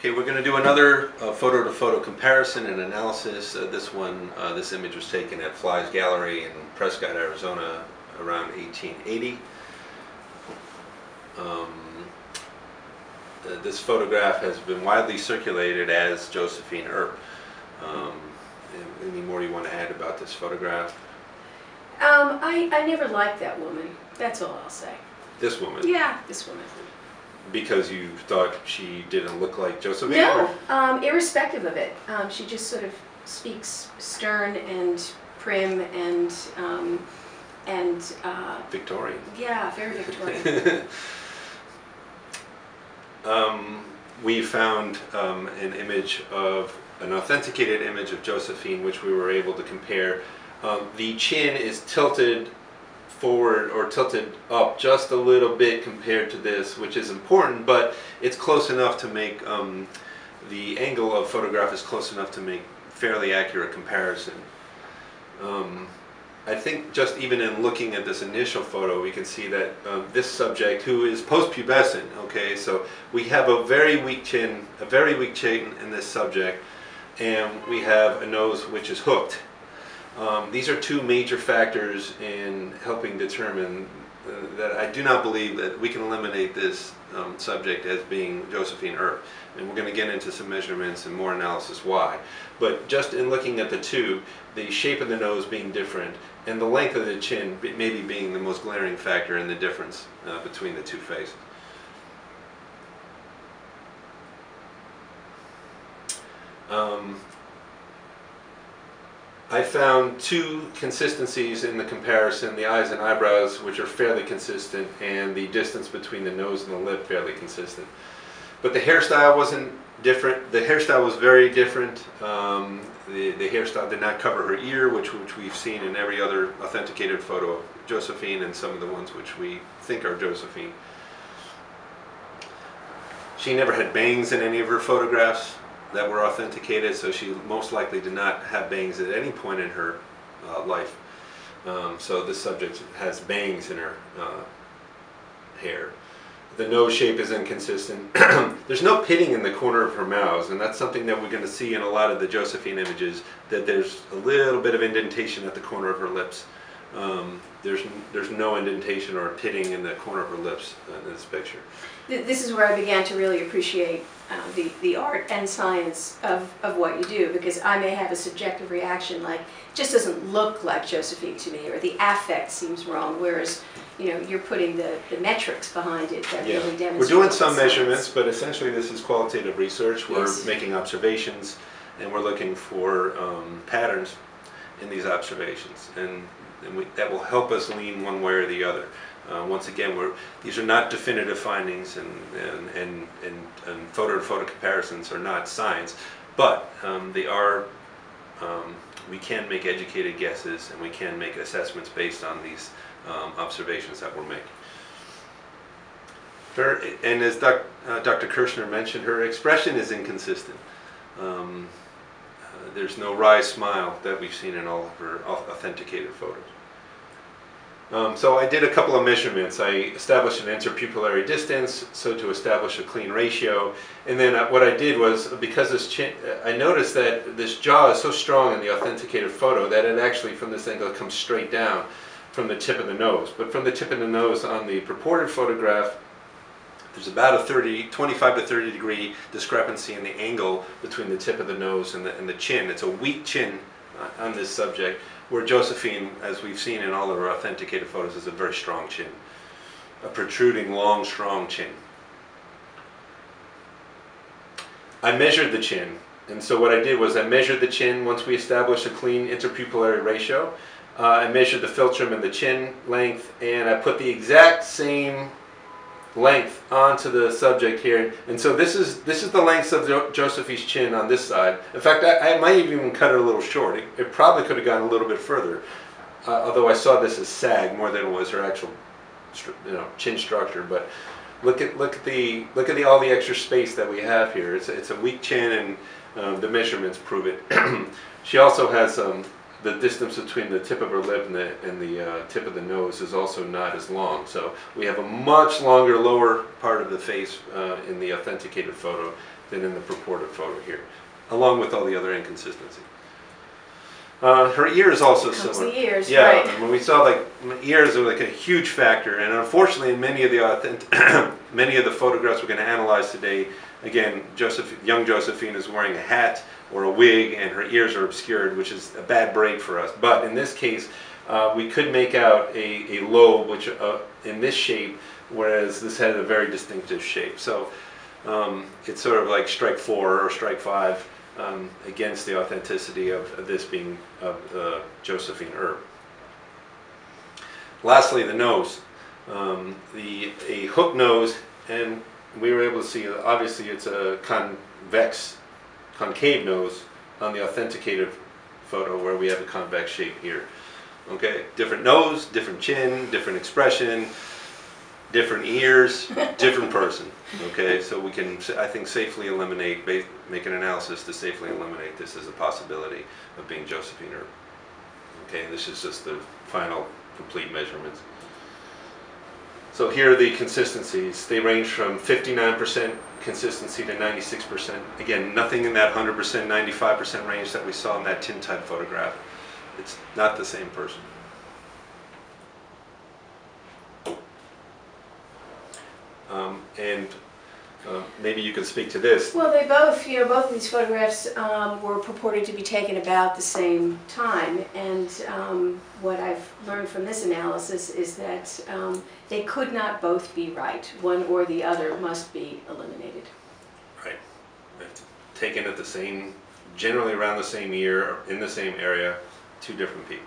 Okay, we're going to do another photo-to-photo comparison and analysis. This image was taken at Fly's Gallery in Prescott, Arizona around 1880. This photograph has been widely circulated as Josephine Earp. Any more you want to add about this photograph? I never liked that woman. That's all I'll say. This woman? Yeah, this woman. Because you thought she didn't look like Josephine? No, irrespective of it. She just sort of speaks stern and prim and Victorian. Yeah, very Victorian. We found an image of an authenticated image of Josephine, which we were able to compare. The chin is tilted forward or tilted up just a little bit compared to this, which is important, but it's close enough to make the angle of photograph is close enough to make fairly accurate comparison. I think just even in looking at this initial photo, we can see that this subject, who is post-pubescent, okay, so we have a very weak chin in this subject, and we have a nose which is hooked. These are two major factors in helping determine that I do not believe that we can eliminate this subject as being Josephine Earp. And we're going to get into some measurements and more analysis why. But just in looking at the two, the shape of the nose being different and the length of the chin maybe being the most glaring factor in the difference between the two faces. I found two consistencies in the comparison, the eyes and eyebrows, which are fairly consistent, and the distance between the nose and the lip fairly consistent. But the hairstyle wasn't different. The hairstyle was very different. The hairstyle did not cover her ear, which we've seen in every other authenticated photo of Josephine and some of the ones which we think are Josephine. She never had bangs in any of her photographs that were authenticated, so she most likely did not have bangs at any point in her life. So this subject has bangs in her hair. The nose shape is inconsistent. There's no pitting in the corner of her mouth, and that's something that we're going to see in a lot of the Josephine images, that there's a little bit of indentation at the corner of her lips. There's no indentation or pitting in the corner of her lips in this picture. This is where I began to really appreciate the art and science of what you do, because I may have a subjective reaction like, it just doesn't look like Josephine to me, or the affect seems wrong, whereas you're putting the metrics behind it that really demonstrate. We're doing some measurements, but essentially this is qualitative research. We're making observations, and we're looking for patterns in these observations, and that will help us lean one way or the other. Once again, these are not definitive findings, and photo-to-photo comparisons are not science, but they are. We can make educated guesses, and we can make assessments based on these observations that we're making. And as Dr. Kirschner mentioned, her expression is inconsistent. There's no wry smile that we've seen in all of her authenticated photos. So I did a couple of measurements. I established an interpupillary distance, so to establish a clean ratio. And then what I did was, because this chin, I noticed that this jaw is so strong in the authenticated photo that it actually, from this angle, comes straight down from the tip of the nose. But from the tip of the nose on the purported photograph, there's about a 25 to 30 degree discrepancy in the angle between the tip of the nose and the chin. It's a weak chin on this subject, where Josephine, as we've seen in all of her authenticated photos, is a very strong chin. A protruding, long, strong chin. I measured the chin, and so what I did was I measured the chin once we established a clean interpupillary ratio. I measured the philtrum and the chin length, and I put the exact same length onto the subject here, and so this is the length of Josephine's chin on this side. In fact, I might even cut it a little short. It probably could have gone a little bit further, although I saw this as sag more than it was her actual, chin structure. But look at all the extra space that we have here. It's a weak chin, and the measurements prove it. She also has the distance between the tip of her lip and the tip of the nose is also not as long. So we have a much longer lower part of the face in the authenticated photo than in the purported photo here, along with all the other inconsistencies. Her ears also similar. The ears, yeah, right. when we saw like ears are like a huge factor, and unfortunately, in many of the many of the photographs we're going to analyze today, again, young Josephine is wearing a hat or a wig, and her ears are obscured, which is a bad break for us. But in this case, we could make out a lobe, which in this shape, whereas this had a very distinctive shape. So it's sort of like strike 4 or strike 5. Against the authenticity of this being Josephine Earp. Lastly, the nose. A hook nose, and we were able to see, obviously it's a concave nose on the authenticated photo where we have a convex shape here. Okay, different nose, different chin, different expression, different ears, different person. Okay, so we can, I think, safely eliminate, make an analysis to safely eliminate this as a possibility of being Josephine Earp. Okay, this is just the final complete measurements. So here are the consistencies. They range from 59% consistency to 96%. Again, nothing in that 100%, 95% range that we saw in that tintype photograph. It's not the same person. Maybe you can speak to this. Well, they both, both of these photographs were purported to be taken about the same time, and what I've learned from this analysis is that they could not both be right. One or the other must be eliminated. Right. Taken at the same, generally around the same year, in the same area, two different people.